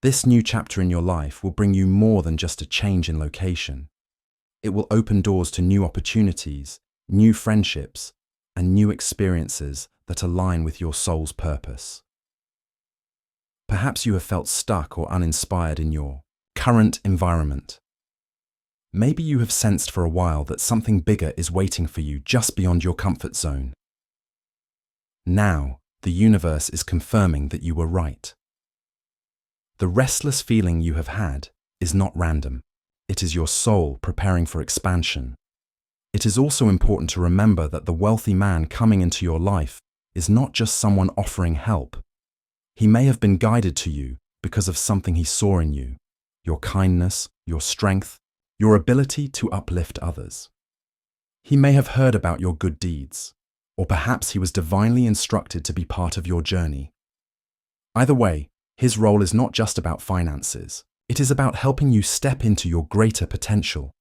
This new chapter in your life will bring you more than just a change in location. It will open doors to new opportunities, new friendships, and new experiences that align with your soul's purpose. Perhaps you have felt stuck or uninspired in your current environment. Maybe you have sensed for a while that something bigger is waiting for you just beyond your comfort zone. Now, the universe is confirming that you were right. The restless feeling you have had is not random. It is your soul preparing for expansion. It is also important to remember that the wealthy man coming into your life is not just someone offering help. He may have been guided to you because of something he saw in you, your kindness, your strength, your ability to uplift others. He may have heard about your good deeds, or perhaps he was divinely instructed to be part of your journey. Either way, his role is not just about finances. It is about helping you step into your greater potential.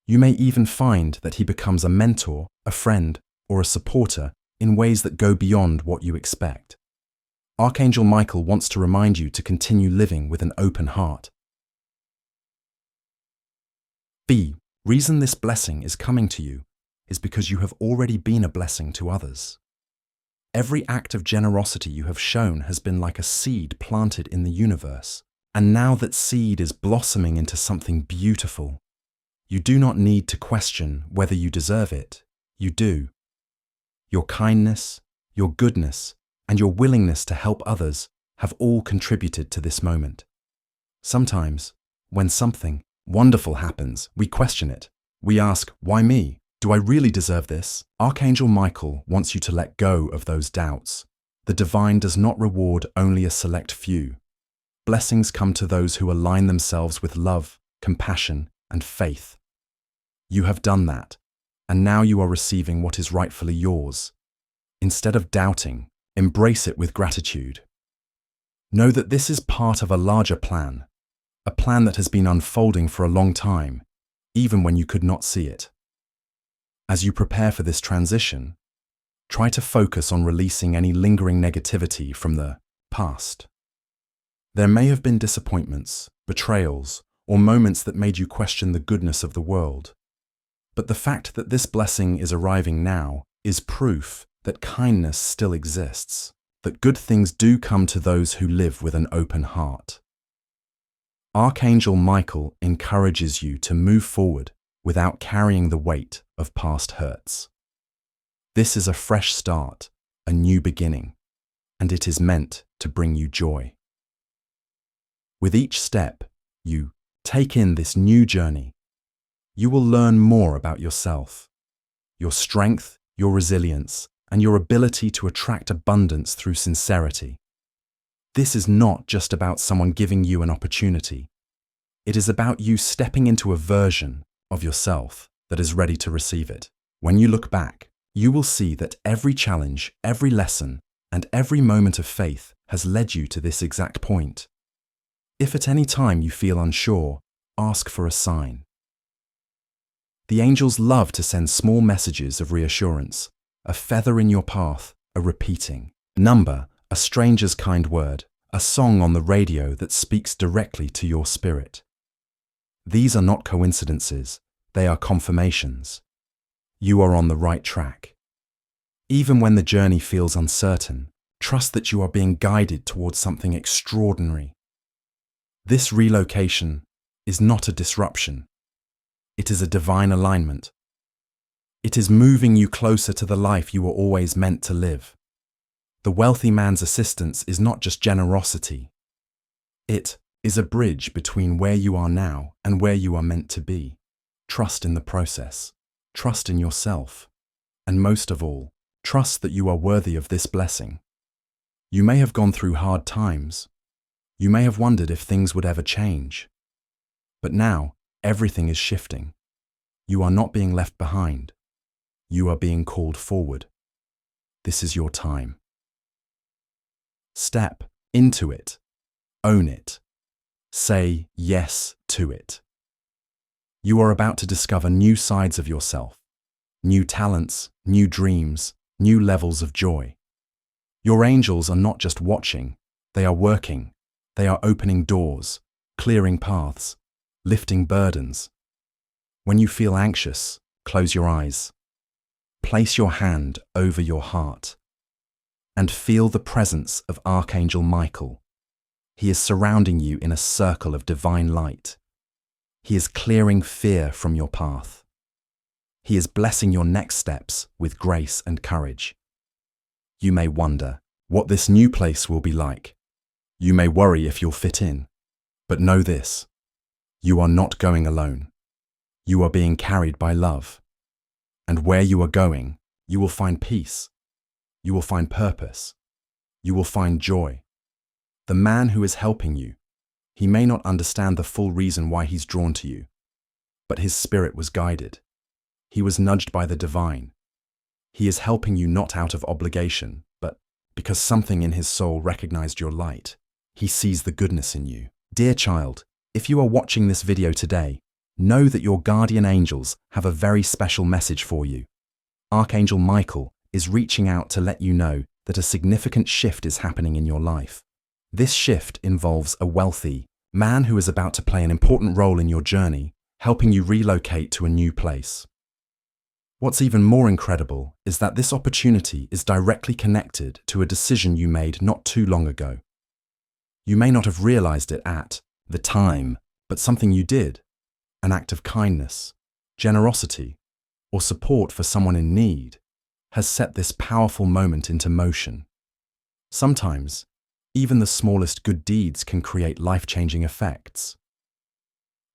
You may even find that he becomes a mentor, a friend, or a supporter in ways that go beyond what you expect. Archangel Michael wants to remind you to continue living with an open heart. B. Reason this blessing is coming to you is because you have already been a blessing to others. Every act of generosity you have shown has been like a seed planted in the universe, and now that seed is blossoming into something beautiful. You do not need to question whether you deserve it. You do. Your kindness, your goodness, and your willingness to help others have all contributed to this moment. Sometimes, when something wonderful happens, we question it. We ask, why me? Do I really deserve this? Archangel Michael wants you to let go of those doubts. The divine does not reward only a select few. Blessings come to those who align themselves with love, compassion, and faith. You have done that, and now you are receiving what is rightfully yours. Instead of doubting, embrace it with gratitude. Know that this is part of a larger plan, a plan that has been unfolding for a long time, even when you could not see it. As you prepare for this transition, try to focus on releasing any lingering negativity from the past. There may have been disappointments, betrayals, or moments that made you question the goodness of the world. But the fact that this blessing is arriving now is proof that kindness still exists, that good things do come to those who live with an open heart. Archangel Michael encourages you to move forward without carrying the weight of past hurts. This is a fresh start, a new beginning, and it is meant to bring you joy. With each step you take in this new journey, you will learn more about yourself, your strength, your resilience, and your ability to attract abundance through sincerity. This is not just about someone giving you an opportunity. It is about you stepping into a version of yourself that is ready to receive it. When you look back, you will see that every challenge, every lesson, and every moment of faith has led you to this exact point. If at any time you feel unsure, ask for a sign. The angels love to send small messages of reassurance, a feather in your path, a repeating number, a stranger's kind word, a song on the radio that speaks directly to your spirit. These are not coincidences, they are confirmations. You are on the right track. Even when the journey feels uncertain, trust that you are being guided towards something extraordinary. This relocation is not a disruption. It is a divine alignment. It is moving you closer to the life you were always meant to live. The wealthy man's assistance is not just generosity. It is a bridge between where you are now and where you are meant to be. Trust in the process. Trust in yourself. And most of all, trust that you are worthy of this blessing. You may have gone through hard times. You may have wondered if things would ever change. But now, everything is shifting. You are not being left behind. You are being called forward. This is your time. Step into it. Own it. Say yes to it. You are about to discover new sides of yourself, new talents, new dreams, new levels of joy. Your angels are not just watching, they are working, They are opening doors, clearing paths, lifting burdens. When you feel anxious, close your eyes. Place your hand over your heart and feel the presence of Archangel Michael. He is surrounding you in a circle of divine light. He is clearing fear from your path. He is blessing your next steps with grace and courage. You may wonder what this new place will be like. You may worry if you'll fit in. But know this: you are not going alone. You are being carried by love. And where you are going, you will find peace. You will find purpose. You will find joy. The man who is helping you, he may not understand the full reason why he's drawn to you, but his spirit was guided. He was nudged by the divine. He is helping you not out of obligation, but because something in his soul recognized your light. He sees the goodness in you. Dear child, if you are watching this video today, know that your guardian angels have a very special message for you. Archangel Michael is reaching out to let you know that a significant shift is happening in your life. This shift involves a wealthy man who is about to play an important role in your journey, helping you relocate to a new place. What's even more incredible is that this opportunity is directly connected to a decision you made not too long ago. You may not have realized it at the time, but something you did, an act of kindness, generosity, or support for someone in need, has set this powerful moment into motion. Sometimes, even the smallest good deeds can create life-changing effects.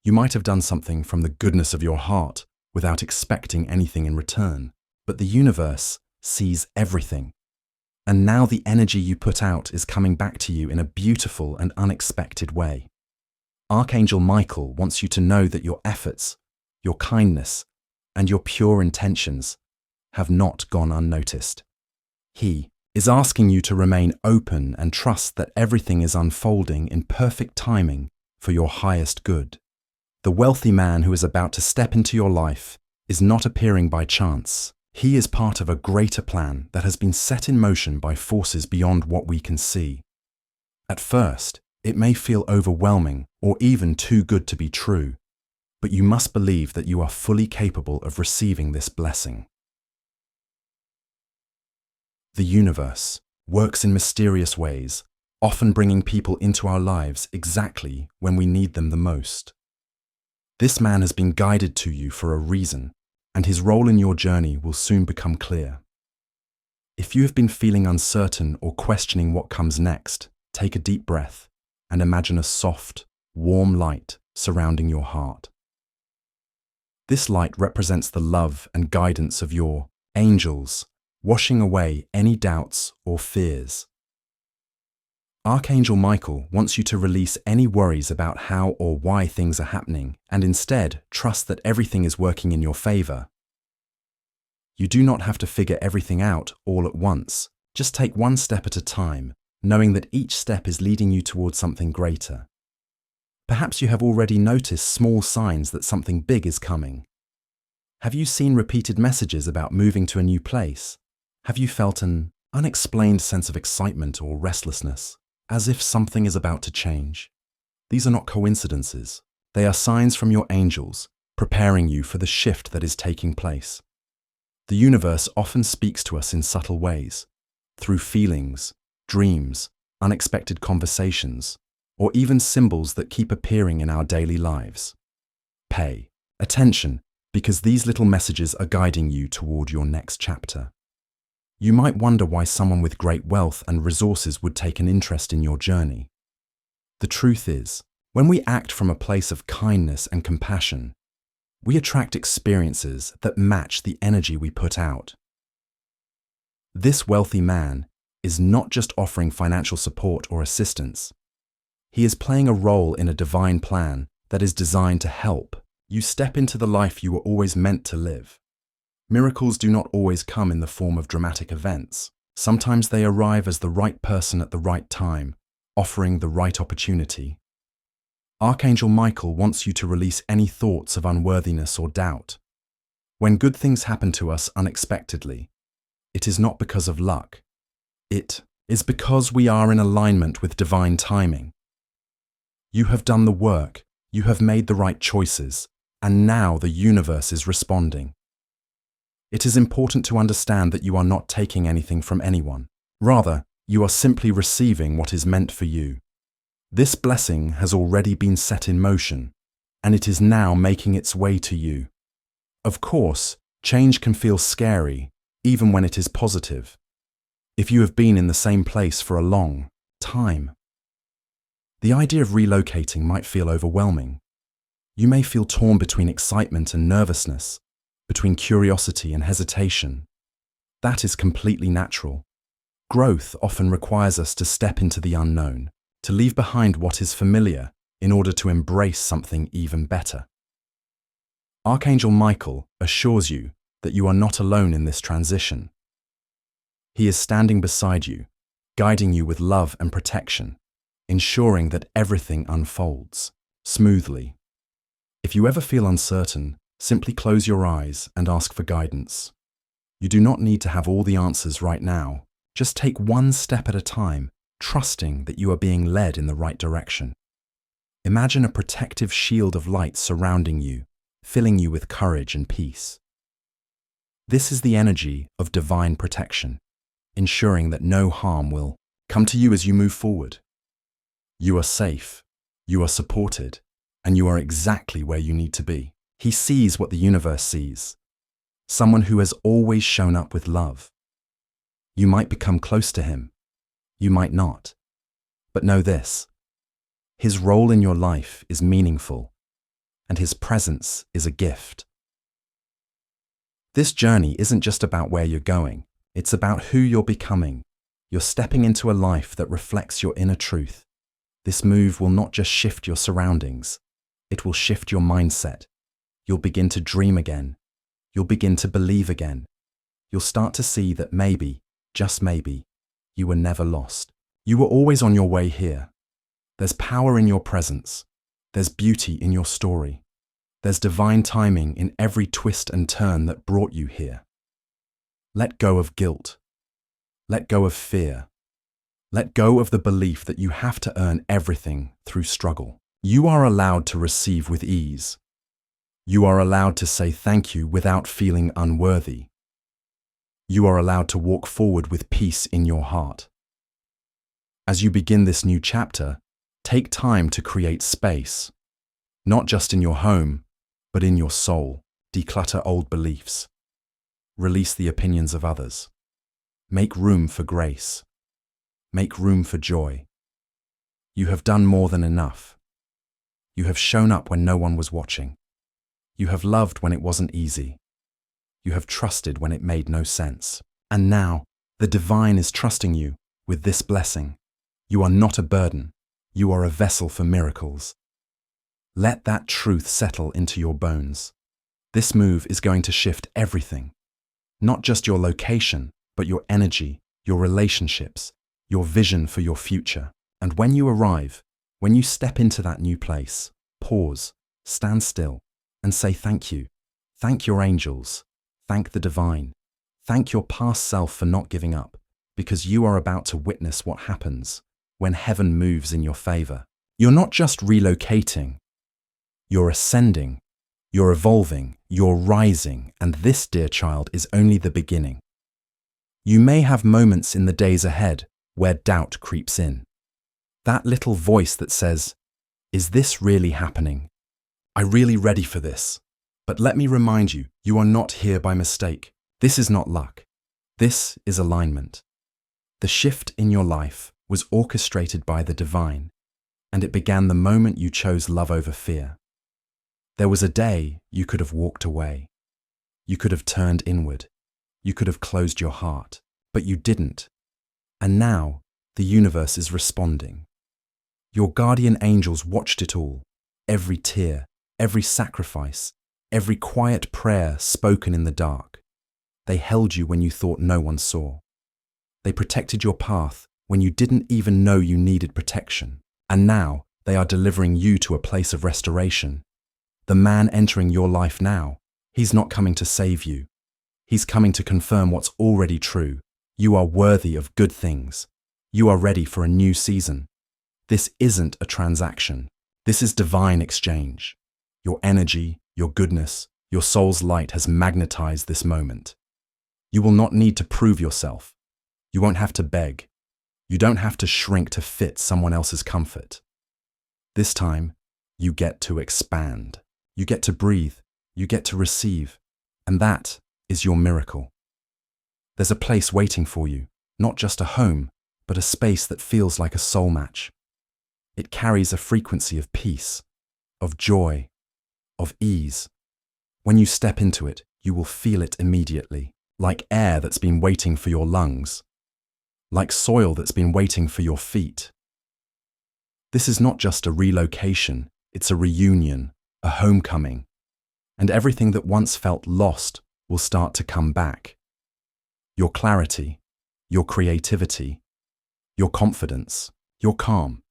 You might have done something from the goodness of your heart without expecting anything in return, but the universe sees everything. And now the energy you put out is coming back to you in a beautiful and unexpected way. Archangel Michael wants you to know that your efforts, your kindness, and your pure intentions have not gone unnoticed. He is asking you to remain open and trust that everything is unfolding in perfect timing for your highest good. The wealthy man who is about to step into your life is not appearing by chance. He is part of a greater plan that has been set in motion by forces beyond what we can see. At first, it may feel overwhelming or even too good to be true, but you must believe that you are fully capable of receiving this blessing. The universe works in mysterious ways, often bringing people into our lives exactly when we need them the most. This man has been guided to you for a reason, and his role in your journey will soon become clear. If you have been feeling uncertain or questioning what comes next, take a deep breath and imagine a soft, warm light surrounding your heart. This light represents the love and guidance of your angels, washing away any doubts or fears. Archangel Michael wants you to release any worries about how or why things are happening and instead trust that everything is working in your favor. You do not have to figure everything out all at once. Just take one step at a time, knowing that each step is leading you towards something greater. Perhaps you have already noticed small signs that something big is coming. Have you seen repeated messages about moving to a new place? Have you felt an unexplained sense of excitement or restlessness, as if something is about to change? These are not coincidences. They are signs from your angels, preparing you for the shift that is taking place. The universe often speaks to us in subtle ways, through feelings, dreams, unexpected conversations, or even symbols that keep appearing in our daily lives. Pay attention, because these little messages are guiding you toward your next chapter. You might wonder why someone with great wealth and resources would take an interest in your journey. The truth is, when we act from a place of kindness and compassion, we attract experiences that match the energy we put out. This wealthy man is not just offering financial support or assistance. He is playing a role in a divine plan that is designed to help you step into the life you were always meant to live. Miracles do not always come in the form of dramatic events. Sometimes they arrive as the right person at the right time, offering the right opportunity. Archangel Michael wants you to release any thoughts of unworthiness or doubt. When good things happen to us unexpectedly, it is not because of luck. It is because we are in alignment with divine timing. You have done the work, you have made the right choices, and now the universe is responding. It is important to understand that you are not taking anything from anyone. Rather, you are simply receiving what is meant for you. This blessing has already been set in motion, and it is now making its way to you. Of course, change can feel scary, even when it is positive. If you have been in the same place for a long time, the idea of relocating might feel overwhelming. You may feel torn between excitement and nervousness, between curiosity and hesitation. That is completely natural. Growth often requires us to step into the unknown, to leave behind what is familiar in order to embrace something even better. Archangel Michael assures you that you are not alone in this transition. He is standing beside you, guiding you with love and protection, ensuring that everything unfolds smoothly. If you ever feel uncertain, simply close your eyes and ask for guidance. You do not need to have all the answers right now. Just take one step at a time, trusting that you are being led in the right direction. Imagine a protective shield of light surrounding you, filling you with courage and peace. This is the energy of divine protection, ensuring that no harm will come to you as you move forward. You are safe, you are supported, and you are exactly where you need to be. He sees what the universe sees, someone who has always shown up with love. You might become close to him, you might not, but know this: his role in your life is meaningful, and his presence is a gift. This journey isn't just about where you're going, it's about who you're becoming. You're stepping into a life that reflects your inner truth. This move will not just shift your surroundings, it will shift your mindset. You'll begin to dream again. You'll begin to believe again. You'll start to see that maybe, just maybe, you were never lost. You were always on your way here. There's power in your presence. There's beauty in your story. There's divine timing in every twist and turn that brought you here. Let go of guilt. Let go of fear. Let go of the belief that you have to earn everything through struggle. You are allowed to receive with ease. You are allowed to say thank you without feeling unworthy. You are allowed to walk forward with peace in your heart. As you begin this new chapter, take time to create space, not just in your home, but in your soul. Declutter old beliefs. Release the opinions of others. Make room for grace. Make room for joy. You have done more than enough. You have shown up when no one was watching. You have loved when it wasn't easy. You have trusted when it made no sense. And now, the divine is trusting you with this blessing. You are not a burden. You are a vessel for miracles. Let that truth settle into your bones. This move is going to shift everything. Not just your location, but your energy, your relationships, your vision for your future. And when you arrive, when you step into that new place, pause, stand still, and say thank you. Thank your angels. Thank the divine. Thank your past self for not giving up, because you are about to witness what happens when heaven moves in your favor. You're not just relocating. You're ascending. You're evolving. You're rising. And this, dear child, is only the beginning. You may have moments in the days ahead where doubt creeps in. That little voice that says, "Is this really happening? Are you really ready for this?" But let me remind you, you are not here by mistake. This is not luck. This is alignment. The shift in your life was orchestrated by the divine, and it began the moment you chose love over fear. There was a day you could have walked away. You could have turned inward. You could have closed your heart, but you didn't. And now, the universe is responding. Your guardian angels watched it all, every tear, every sacrifice, every quiet prayer spoken in the dark. They held you when you thought no one saw. They protected your path when you didn't even know you needed protection. And now, they are delivering you to a place of restoration. The man entering your life now, he's not coming to save you. He's coming to confirm what's already true. You are worthy of good things. You are ready for a new season. This isn't a transaction. This is divine exchange. Your energy, your goodness, your soul's light has magnetized this moment. You will not need to prove yourself. You won't have to beg. You don't have to shrink to fit someone else's comfort. This time, you get to expand. You get to breathe. You get to receive. And that is your miracle. There's a place waiting for you, not just a home, but a space that feels like a soul match. It carries a frequency of peace, of joy, of ease. When you step into it, you will feel it immediately, like air that's been waiting for your lungs, like soil that's been waiting for your feet. This is not just a relocation, it's a reunion, a homecoming, and everything that once felt lost will start to come back. Your clarity, your creativity, your confidence, your calm.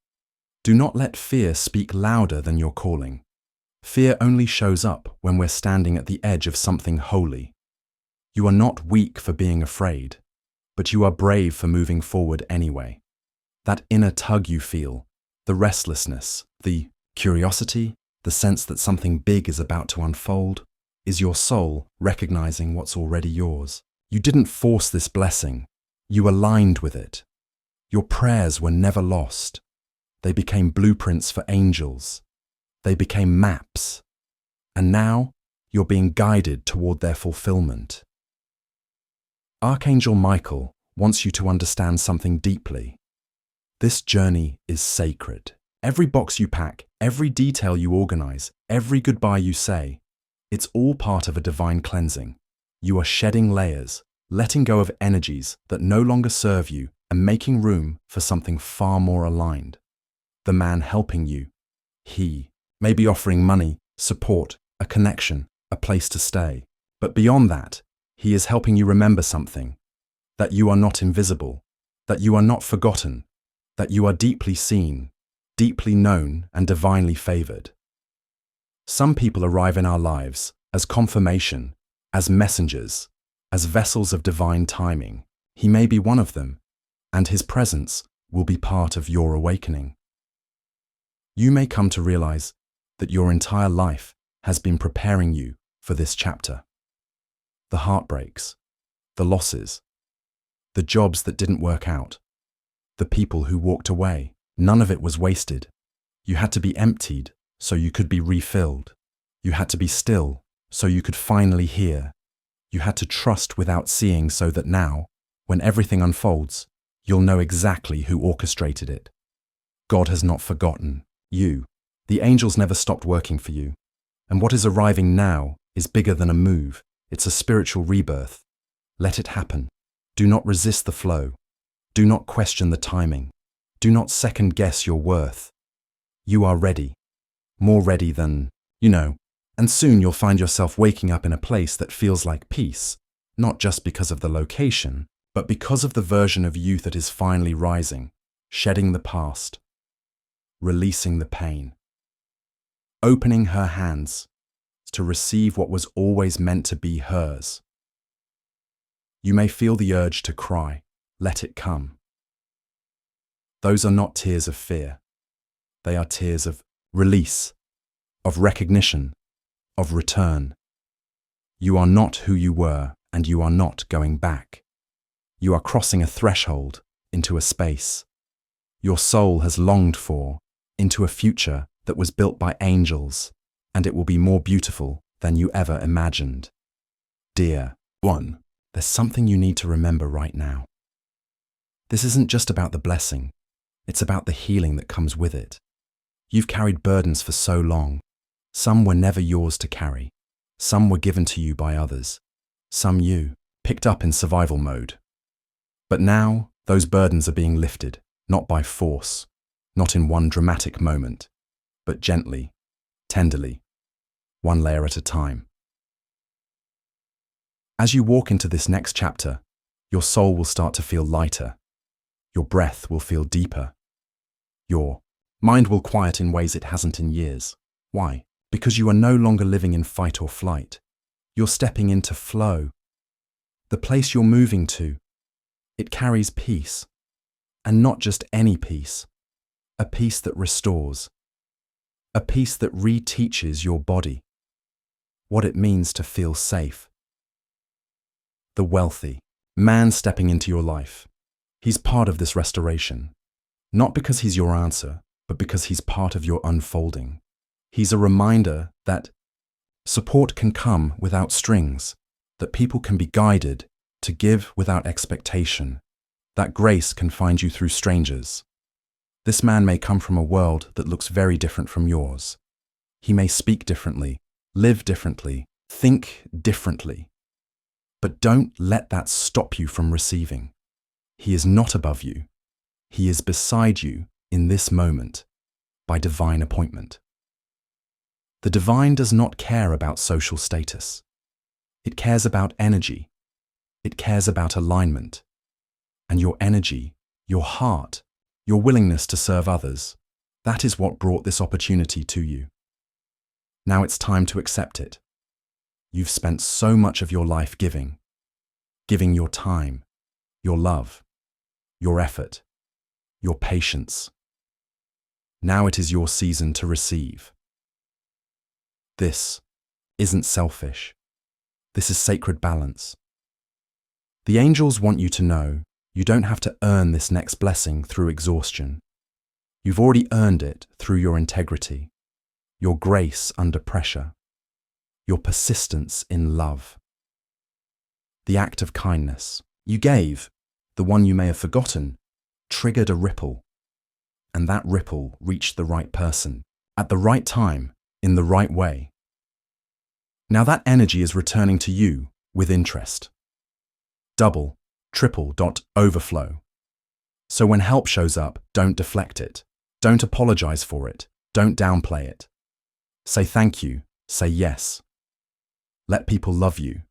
Do not let fear speak louder than your calling. Fear only shows up when we're standing at the edge of something holy. You are not weak for being afraid, but you are brave for moving forward anyway. That inner tug you feel, the restlessness, the curiosity, the sense that something big is about to unfold, is your soul recognizing what's already yours. You didn't force this blessing. You aligned with it. Your prayers were never lost. They became blueprints for angels. They became maps. And now you're being guided toward their fulfillment. Archangel Michael wants you to understand something deeply. This journey is sacred. Every box you pack, every detail you organize, every goodbye you say, it's all part of a divine cleansing. You are shedding layers, letting go of energies that no longer serve you and making room for something far more aligned. The man helping you, he may be offering money, support, a connection, a place to stay. But beyond that, he is helping you remember something, that you are not invisible, that you are not forgotten, that you are deeply seen, deeply known, and divinely favored. Some people arrive in our lives as confirmation, as messengers, as vessels of divine timing. He may be one of them, and his presence will be part of your awakening. You may come to realize that your entire life has been preparing you for this chapter. The heartbreaks, the losses, the jobs that didn't work out, the people who walked away, none of it was wasted. You had to be emptied so you could be refilled. You had to be still so you could finally hear. You had to trust without seeing so that now, when everything unfolds, you'll know exactly who orchestrated it. God has not forgotten you. The angels never stopped working for you. And what is arriving now is bigger than a move. It's a spiritual rebirth. Let it happen. Do not resist the flow. Do not question the timing. Do not second guess your worth. You are ready. More ready than, and soon you'll find yourself waking up in a place that feels like peace, not just because of the location, but because of the version of you that is finally rising, shedding the past, releasing the pain, opening her hands to receive what was always meant to be hers. You may feel the urge to cry. Let it come. Those are not tears of fear. They are tears of release, of recognition, of return. You are not who you were, and you are not going back. You are crossing a threshold into a space your soul has longed for, into a future that was built by angels, and it will be more beautiful than you ever imagined. Dear one, there's something you need to remember right now. This isn't just about the blessing, it's about the healing that comes with it. You've carried burdens for so long. Some were never yours to carry. Some were given to you by others. Some you picked up in survival mode. But now, those burdens are being lifted, not by force, not in one dramatic moment, but gently, tenderly, one layer at a time. As you walk into this next chapter, your soul will start to feel lighter. Your breath will feel deeper. Your mind will quiet in ways it hasn't in years. Why? Because you are no longer living in fight or flight. You're stepping into flow. The place you're moving to, it carries peace. And not just any peace. A peace that restores. A peace that reteaches your body what it means to feel safe. The wealthy man stepping into your life. He's part of this restoration. Not because he's your answer, but because he's part of your unfolding. He's a reminder that support can come without strings, that people can be guided to give without expectation, that grace can find you through strangers. This man may come from a world that looks very different from yours. He may speak differently, live differently, think differently. But don't let that stop you from receiving. He is not above you. He is beside you in this moment by divine appointment. The divine does not care about social status. It cares about energy. It cares about alignment. And your energy, your heart, your willingness to serve others, that is what brought this opportunity to you. Now it's time to accept it. You've spent so much of your life giving your time, your love, your effort, your patience. Now it is your season to receive. This isn't selfish. This is sacred balance. The angels want you to know you don't have to earn this next blessing through exhaustion. You've already earned it through your integrity, your grace under pressure, your persistence in love. The act of kindness you gave, the one you may have forgotten, triggered a ripple. And that ripple reached the right person, at the right time, in the right way. Now that energy is returning to you with interest. Double, triple, overflow. So when help shows up, don't deflect it. Don't apologize for it. Don't downplay it. Say thank you. Say yes. Let people love you.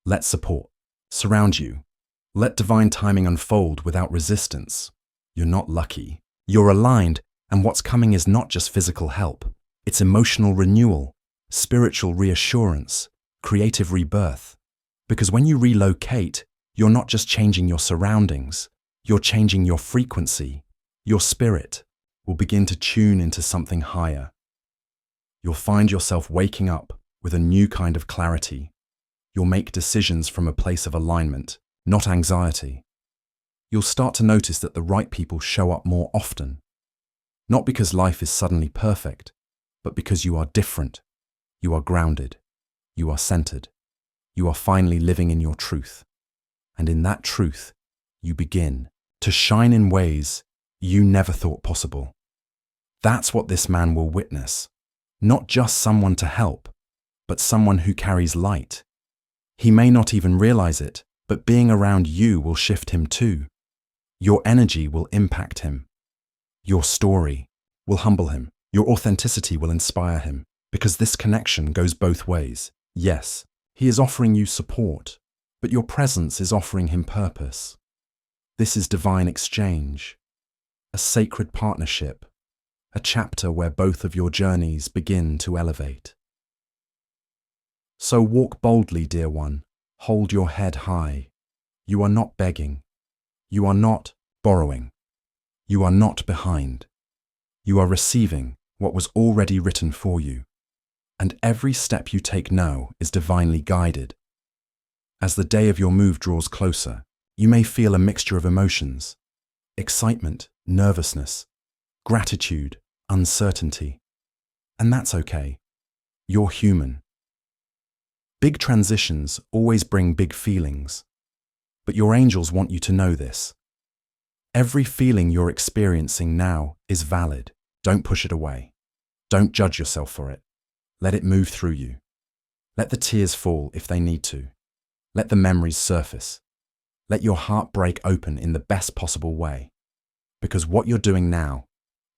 Let support surround you. Let divine timing unfold without resistance. You're not lucky. You're aligned, and what's coming is not just physical help. It's emotional renewal, spiritual reassurance, creative rebirth. Because when you relocate, you're not just changing your surroundings, you're changing your frequency. Your spirit will begin to tune into something higher. You'll find yourself waking up with a new kind of clarity. You'll make decisions from a place of alignment, not anxiety. You'll start to notice that the right people show up more often. Not because life is suddenly perfect, but because you are different. You are grounded. You are centered. You are finally living in your truth. And in that truth, you begin to shine in ways you never thought possible. That's what this man will witness. Not just someone to help, but someone who carries light. He may not even realize it, but being around you will shift him too. Your energy will impact him. Your story will humble him. Your authenticity will inspire him, because this connection goes both ways. Yes, he is offering you support, but your presence is offering him purpose. This is divine exchange, a sacred partnership, a chapter where both of your journeys begin to elevate. So walk boldly, dear one. Hold your head high. You are not begging. You are not borrowing. You are not behind. You are receiving what was already written for you. And every step you take now is divinely guided. As the day of your move draws closer, you may feel a mixture of emotions: excitement, nervousness, gratitude, uncertainty. And that's okay. You're human. Big transitions always bring big feelings. But your angels want you to know this. Every feeling you're experiencing now is valid. Don't push it away. Don't judge yourself for it. Let it move through you. Let the tears fall if they need to. Let the memories surface. Let your heart break open in the best possible way. Because what you're doing now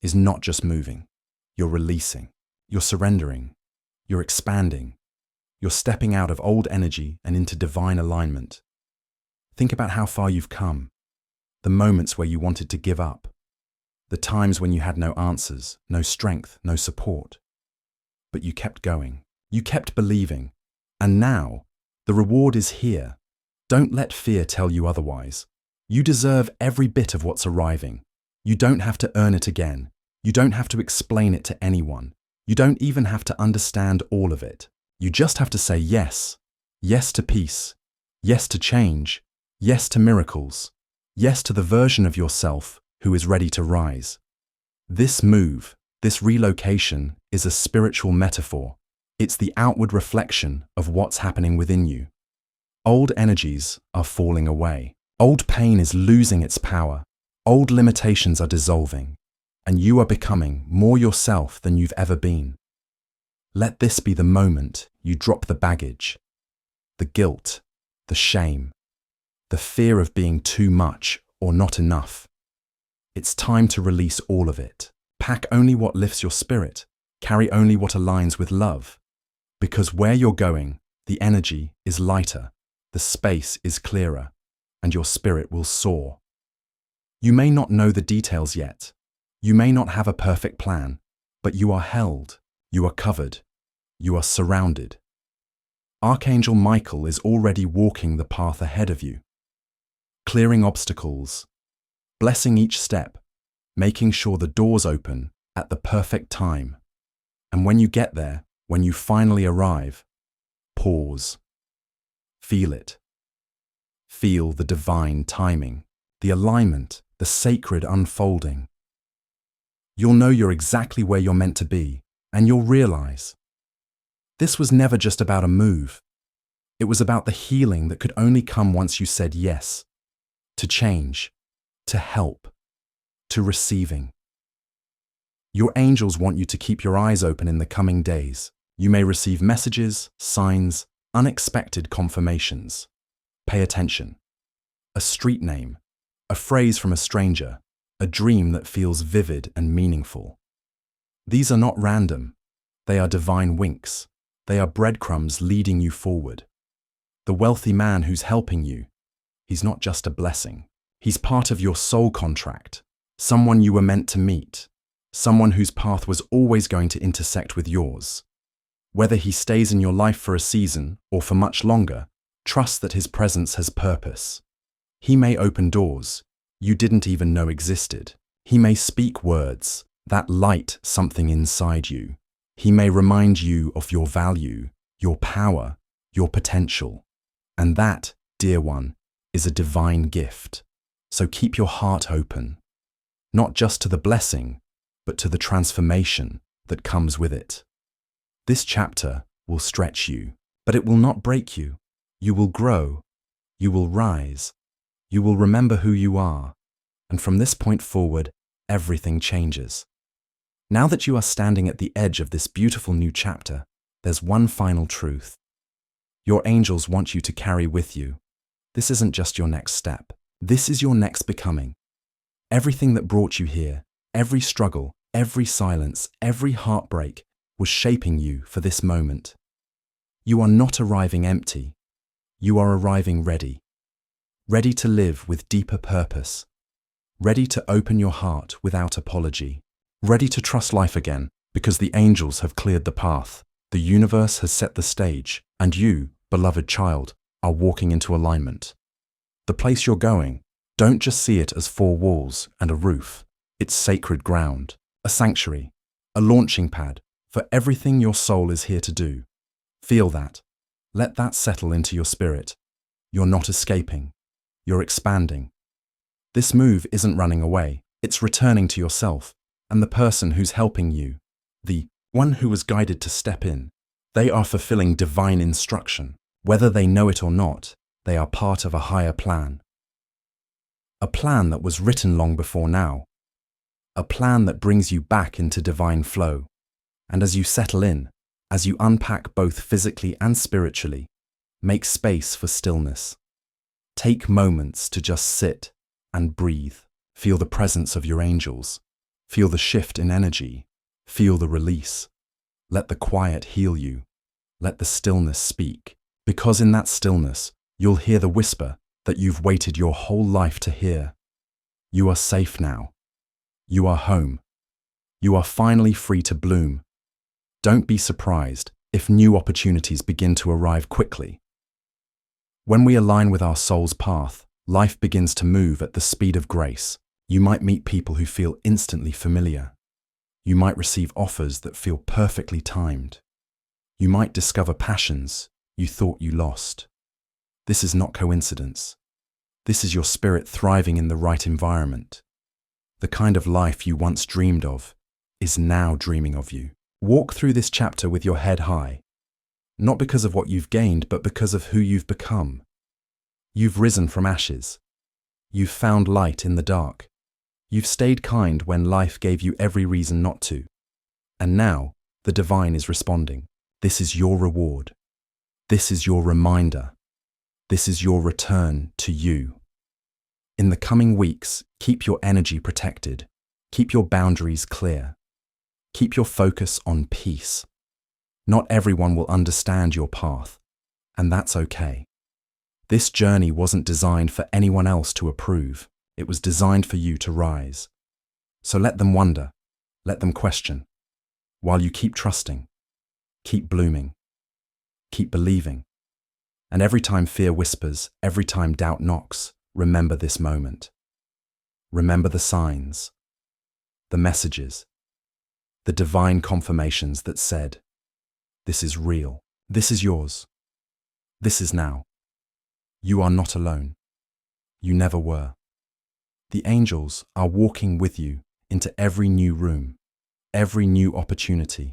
is not just moving. You're releasing. You're surrendering. You're expanding. You're stepping out of old energy and into divine alignment. Think about how far you've come. The moments where you wanted to give up. The times when you had no answers, no strength, no support. But you kept going. You kept believing. And now, the reward is here. Don't let fear tell you otherwise. You deserve every bit of what's arriving. You don't have to earn it again. You don't have to explain it to anyone. You don't even have to understand all of it. You just have to say yes. Yes to peace. Yes to change. Yes to miracles. Yes to the version of yourself who is ready to rise. This move, this relocation, is a spiritual metaphor. It's the outward reflection of what's happening within you. Old energies are falling away. Old pain is losing its power. Old limitations are dissolving, and you are becoming more yourself than you've ever been. Let this be the moment you drop the baggage, the guilt, the shame, the fear of being too much or not enough. It's time to release all of it. Pack only what lifts your spirit. Carry only what aligns with love. Because where you're going, the energy is lighter, the space is clearer, and your spirit will soar. You may not know the details yet. You may not have a perfect plan, but you are held, you are covered, you are surrounded. Archangel Michael is already walking the path ahead of you, clearing obstacles, blessing each step, making sure the doors open at the perfect time. And when you get there, when you finally arrive, pause. Feel it. Feel the divine timing, the alignment, the sacred unfolding. You'll know you're exactly where you're meant to be, and you'll realize this was never just about a move. It was about the healing that could only come once you said yes, to change, to help, to receiving. Your angels want you to keep your eyes open in the coming days. You may receive messages, signs, unexpected confirmations. Pay attention. A street name, a phrase from a stranger, a dream that feels vivid and meaningful. These are not random. They are divine winks. They are breadcrumbs leading you forward. The wealthy man who's helping you, he's not just a blessing. He's part of your soul contract, someone you were meant to meet, someone whose path was always going to intersect with yours. Whether he stays in your life for a season or for much longer, trust that his presence has purpose. He may open doors you didn't even know existed. He may speak words that light something inside you. He may remind you of your value, your power, your potential. And that, dear one, is a divine gift. So keep your heart open, not just to the blessing, but to the transformation that comes with it. This chapter will stretch you, but it will not break you. You will grow. You will rise. You will remember who you are. And from this point forward, everything changes. Now that you are standing at the edge of this beautiful new chapter, there's one final truth. Your angels want you to carry with you. This isn't just your next step. This is your next becoming. Everything that brought you here, every struggle, every silence, every heartbreak was shaping you for this moment. You are not arriving empty. You are arriving ready. Ready to live with deeper purpose. Ready to open your heart without apology. Ready to trust life again because the angels have cleared the path. The universe has set the stage, and you, beloved child, are walking into alignment. The place you're going, don't just see it as four walls and a roof. It's sacred ground, a sanctuary, a launching pad for everything your soul is here to do. Feel that. Let that settle into your spirit. You're not escaping. You're expanding. This move isn't running away. It's returning to yourself and the person who's helping you, the one who was guided to step in. They are fulfilling divine instruction. Whether they know it or not, they are part of a higher plan. A plan that was written long before now. A plan that brings you back into divine flow. And as you settle in, as you unpack both physically and spiritually, make space for stillness. Take moments to just sit and breathe. Feel the presence of your angels. Feel the shift in energy. Feel the release. Let the quiet heal you. Let the stillness speak. Because in that stillness, you'll hear the whisper that you've waited your whole life to hear. You are safe now. You are home. You are finally free to bloom. Don't be surprised if new opportunities begin to arrive quickly. When we align with our soul's path, life begins to move at the speed of grace. You might meet people who feel instantly familiar. You might receive offers that feel perfectly timed. You might discover passions you thought you lost. This is not coincidence. This is your spirit thriving in the right environment. The kind of life you once dreamed of is now dreaming of you. Walk through this chapter with your head high, not because of what you've gained, but because of who you've become. You've risen from ashes. You've found light in the dark. You've stayed kind when life gave you every reason not to. And now, the divine is responding. This is your reward. This is your reminder. This is your return to you. In the coming weeks, keep your energy protected. Keep your boundaries clear. Keep your focus on peace. Not everyone will understand your path, and that's okay. This journey wasn't designed for anyone else to approve. It was designed for you to rise. So let them wonder, let them question, while you keep trusting, keep blooming, keep believing. And every time fear whispers, every time doubt knocks, remember this moment. Remember the signs, the messages, the divine confirmations that said, this is real, this is yours, this is now. You are not alone. You never were. The angels are walking with you into every new room, every new opportunity,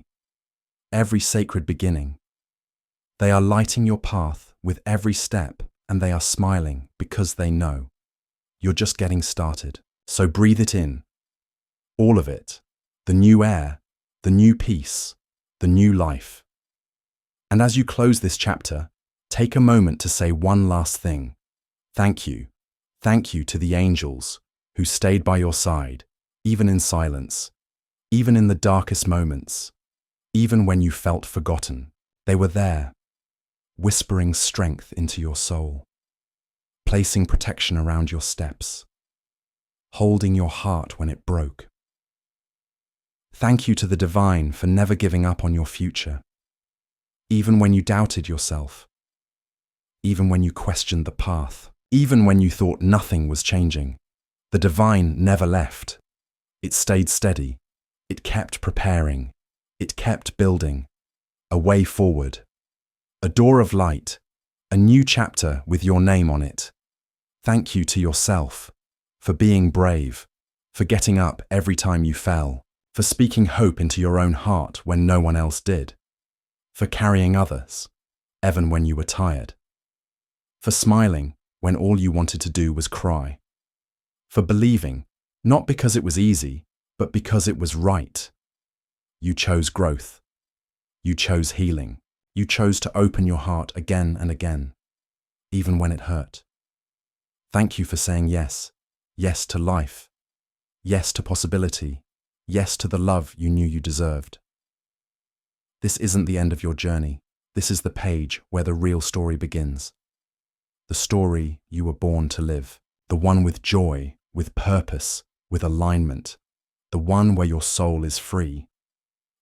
every sacred beginning. They are lighting your path with every step, and they are smiling because they know you're just getting started. So breathe it in, all of it, the new air, the new peace, the new life. And as you close this chapter, take a moment to say one last thing. Thank you. Thank you to the angels who stayed by your side, even in silence, even in the darkest moments, even when you felt forgotten. They were there, whispering strength into your soul, placing protection around your steps, holding your heart when it broke. Thank you to the divine for never giving up on your future, even when you doubted yourself, even when you questioned the path, even when you thought nothing was changing. The divine never left. It stayed steady. It kept preparing. It kept building. A way forward. A door of light. A new chapter with your name on it. Thank you to yourself for being brave, for getting up every time you fell, for speaking hope into your own heart when no one else did, for carrying others, even when you were tired, for smiling when all you wanted to do was cry, for believing, not because it was easy, but because it was right. You chose growth. You chose healing. You chose to open your heart again and again, even when it hurt. Thank you for saying yes. Yes to life. Yes to possibility. Yes to the love you knew you deserved. This isn't the end of your journey. This is the page where the real story begins. The story you were born to live. The one with joy, with purpose, with alignment. The one where your soul is free.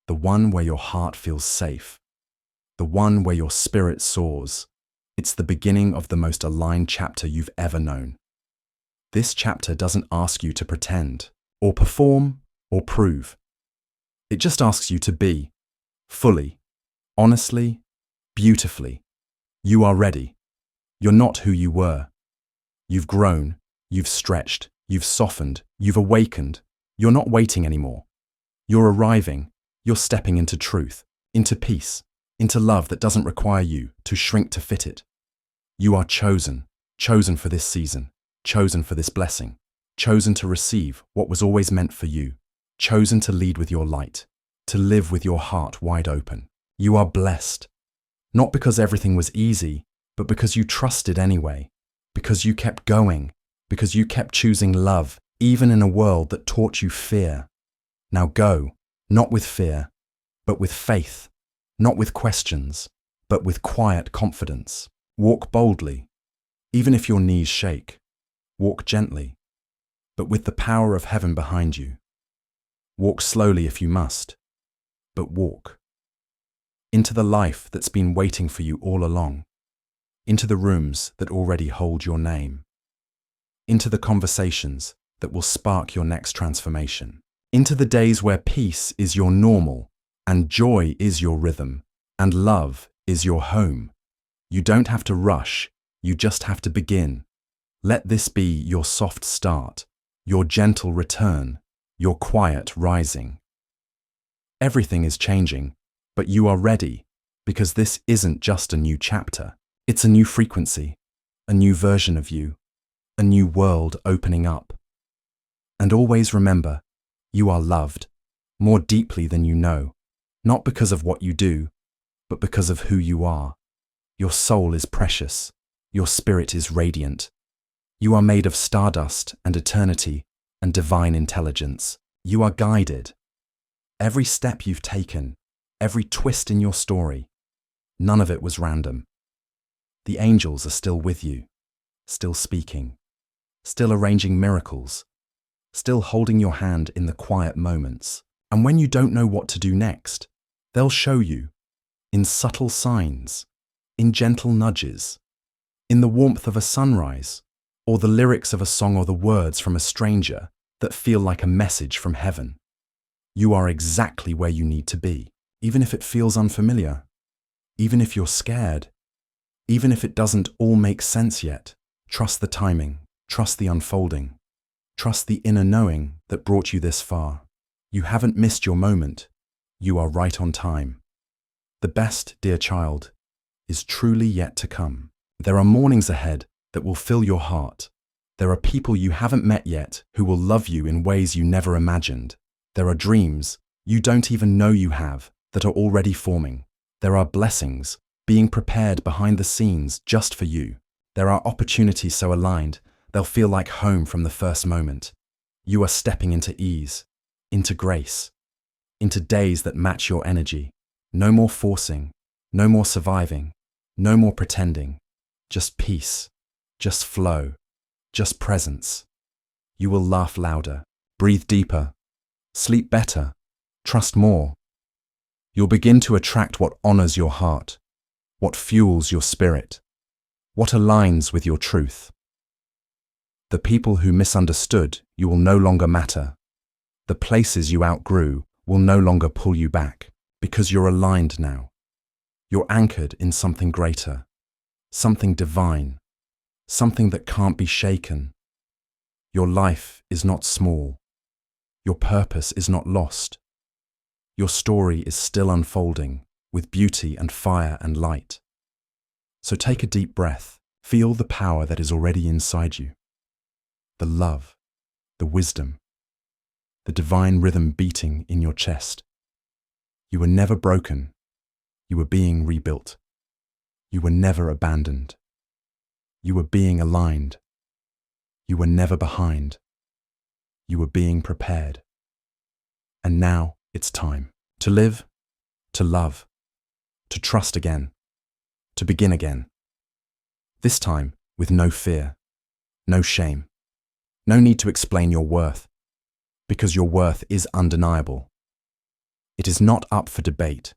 The one where your heart feels safe. The one where your spirit soars. It's the beginning of the most aligned chapter you've ever known. This chapter doesn't ask you to pretend, or perform, or prove. It just asks you to be, fully, honestly, beautifully. You are ready. You're not who you were. You've grown, you've stretched, you've softened, you've awakened. You're not waiting anymore. You're arriving. You're stepping into truth, into peace, into love that doesn't require you to shrink to fit it. You are chosen, chosen for this season, chosen for this blessing, chosen to receive what was always meant for you, chosen to lead with your light, to live with your heart wide open. You are blessed, not because everything was easy, but because you trusted anyway, because you kept going, because you kept choosing love, even in a world that taught you fear. Now go, not with fear, but with faith, not with questions, but with quiet confidence. Walk boldly, even if your knees shake. Walk gently, but with the power of heaven behind you. Walk slowly if you must, but walk. Into the life that's been waiting for you all along. Into the rooms that already hold your name. Into the conversations that will spark your next transformation. into the days where peace is your normal, and joy is your rhythm, and love is your home. You don't have to rush, you just have to begin. Let this be your soft start, your gentle return, your quiet rising. Everything is changing, but you are ready, because this isn't just a new chapter. It's a new frequency, a new version of you, a new world opening up. And always remember, you are loved, more deeply than you know, not because of what you do, but because of who you are. Your soul is precious, your spirit is radiant. You are made of stardust and eternity and divine intelligence. You are guided. Every step you've taken, every twist in your story, none of it was random. The angels are still with you, still speaking, still arranging miracles, still holding your hand in the quiet moments. And when you don't know what to do next, they'll show you, in subtle signs, in gentle nudges, in the warmth of a sunrise, or the lyrics of a song or the words from a stranger that feel like a message from heaven. You are exactly where you need to be, even if it feels unfamiliar, even if you're scared, even if it doesn't all make sense yet. Trust the timing, trust the unfolding, trust the inner knowing that brought you this far. You haven't missed your moment, you are right on time. The best, dear child, is truly yet to come. There are mornings ahead that will fill your heart. There are people you haven't met yet who will love you in ways you never imagined. There are dreams you don't even know you have that are already forming. There are blessings being prepared behind the scenes just for you. There are opportunities so aligned they'll feel like home from the first moment. You are stepping into ease, into grace, into days that match your energy. No more forcing, no more surviving, no more pretending. Just peace, just flow, just presence. You will laugh louder, breathe deeper, sleep better, trust more. You'll begin to attract what honors your heart, what fuels your spirit, what aligns with your truth. The people who misunderstood you will no longer matter. The places you outgrew will no longer pull you back, because you're aligned now. You're anchored in something greater, something divine, something that can't be shaken. Your life is not small. Your purpose is not lost. Your story is still unfolding with beauty and fire and light. So take a deep breath. Feel the power that is already inside you. The love, the wisdom, the divine rhythm beating in your chest. You were never broken. You were being rebuilt. You were never abandoned. You were being aligned. You were never behind. You were being prepared. And now it's time to live, to love, to trust again, to begin again. This time with no fear, no shame, no need to explain your worth, because your worth is undeniable. It is not up for debate.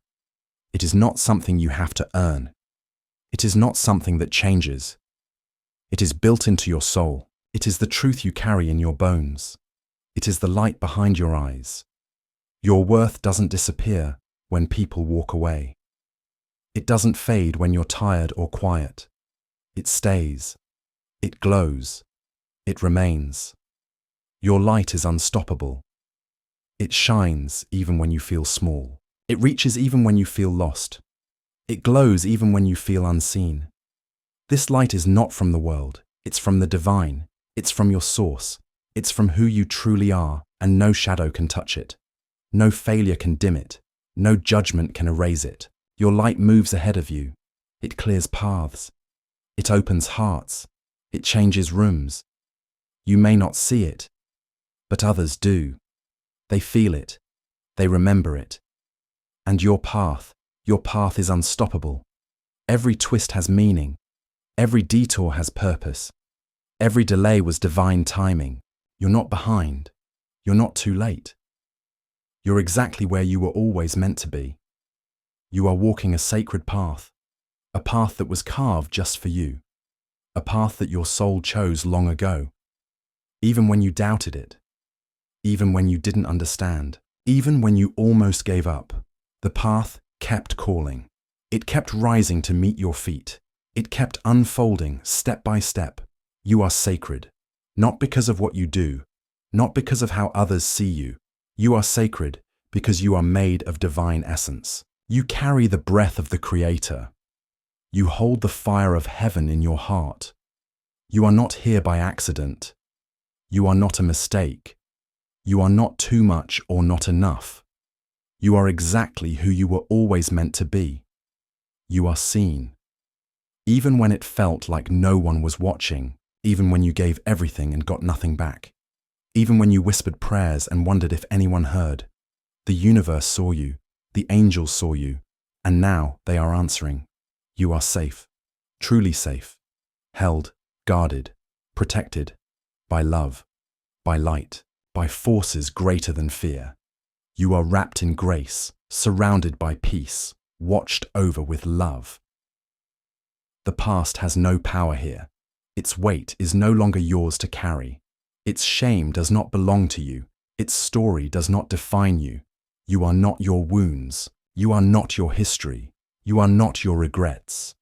It is not something you have to earn. It is not something that changes. It is built into your soul. It is the truth you carry in your bones. It is the light behind your eyes. Your worth doesn't disappear when people walk away. It doesn't fade when you're tired or quiet. It stays. It glows. It remains. Your light is unstoppable. It shines even when you feel small. It reaches even when you feel lost. It glows even when you feel unseen. This light is not from the world. It's from the divine. It's from your source. It's from who you truly are, and no shadow can touch it. No failure can dim it. No judgment can erase it. Your light moves ahead of you. It clears paths. It opens hearts. It changes rooms. You may not see it, but others do. They feel it. They remember it. And your path is unstoppable. Every twist has meaning. Every detour has purpose. Every delay was divine timing. You're not behind. You're not too late. You're exactly where you were always meant to be. You are walking a sacred path, a path that was carved just for you, a path that your soul chose long ago, even when you doubted it, even when you didn't understand, even when you almost gave up. The path kept calling. It kept rising to meet your feet. It kept unfolding step by step. You are sacred, not because of what you do, not because of how others see you. You are sacred because you are made of divine essence. You carry the breath of the Creator. You hold the fire of heaven in your heart. You are not here by accident. You are not a mistake. You are not too much or not enough. You are exactly who you were always meant to be. You are seen. Even when it felt like no one was watching, even when you gave everything and got nothing back, even when you whispered prayers and wondered if anyone heard, the universe saw you, the angels saw you, and now they are answering. You are safe, truly safe, held, guarded, protected, by love, by light, by forces greater than fear. You are wrapped in grace, surrounded by peace, watched over with love. The past has no power here. Its weight is no longer yours to carry. Its shame does not belong to you. Its story does not define you. You are not your wounds. You are not your history. You are not your regrets.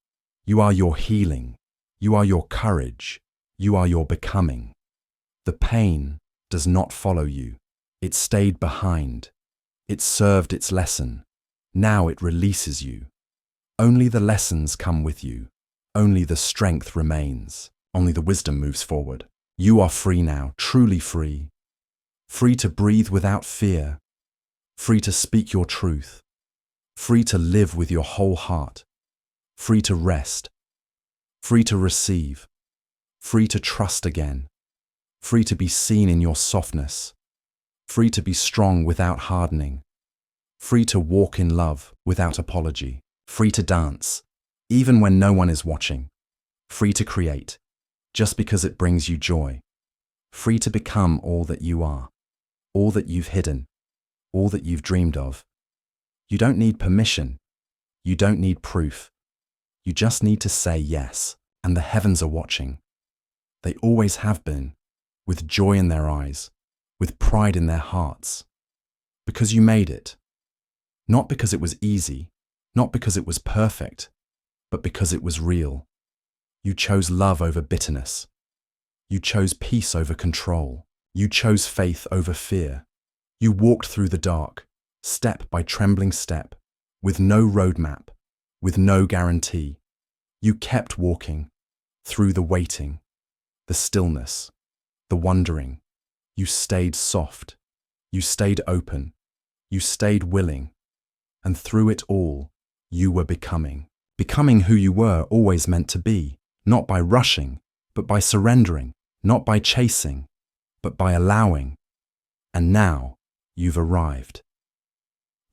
You are your healing. You are your courage. You are your becoming. The pain does not follow you. It stayed behind. It served its lesson. Now it releases you. Only the lessons come with you. Only the strength remains. Only the wisdom moves forward. You are free now, truly free. Free to breathe without fear. Free to speak your truth. Free to live with your whole heart. Free to rest. Free to receive. Free to trust again. Free to be seen in your softness. Free to be strong without hardening. Free to walk in love without apology. Free to dance, even when no one is watching. Free to create, just because it brings you joy. Free to become all that you are, all that you've hidden, all that you've dreamed of. You don't need permission. You don't need proof. You just need to say yes, and the heavens are watching. They always have been, with joy in their eyes, with pride in their hearts. Because you made it. Not because it was easy, not because it was perfect, but because it was real. You chose love over bitterness. You chose peace over control. You chose faith over fear. You walked through the dark, step by trembling step, with no roadmap, with no guarantee. You kept walking, through the waiting, the stillness, the wondering. You stayed soft. You stayed open. You stayed willing. And through it all, you were becoming who you were always meant to be, not by rushing, but by surrendering, not by chasing, but by allowing. And now, you've arrived.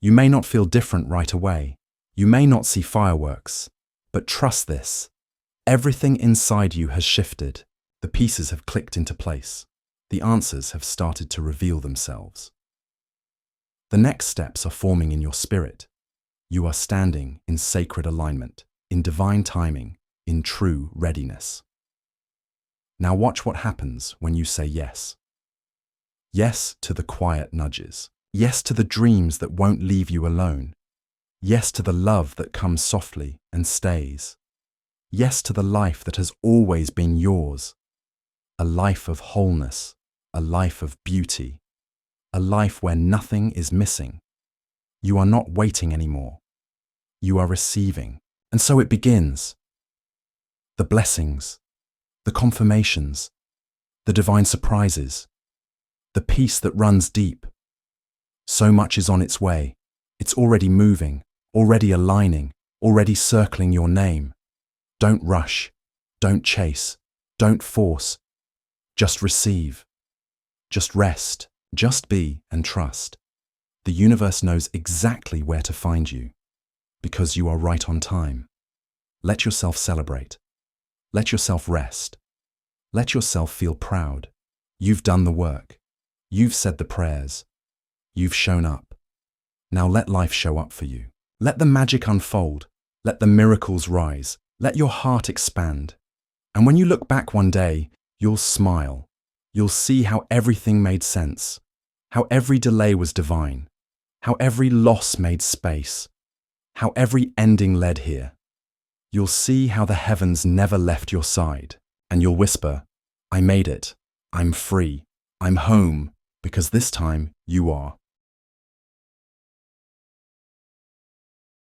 You may not feel different right away. You may not see fireworks, but trust this. Everything inside you has shifted. The pieces have clicked into place. The answers have started to reveal themselves. The next steps are forming in your spirit. You are standing in sacred alignment, in divine timing, in true readiness. Now watch what happens when you say yes. Yes to the quiet nudges. Yes to the dreams that won't leave you alone. Yes to the love that comes softly and stays. Yes to the life that has always been yours. A life of wholeness, a life of beauty, a life where nothing is missing. You are not waiting anymore. You are receiving. And so it begins. The blessings, the confirmations, the divine surprises, the peace that runs deep. So much is on its way. It's already moving, already aligning, already circling your name. Don't rush. Don't chase. Don't force. Just receive. Just rest. Just be and trust. The universe knows exactly where to find you, because you are right on time. Let yourself celebrate. Let yourself rest. Let yourself feel proud. You've done the work. You've said the prayers. You've shown up. Now let life show up for you. Let the magic unfold. Let the miracles rise. Let your heart expand. And when you look back one day, you'll smile. You'll see how everything made sense. how every delay was divine, how every loss made space, how every ending led here. You'll see how the heavens never left your side, and you'll whisper, I made it, I'm free, I'm home, because this time you are.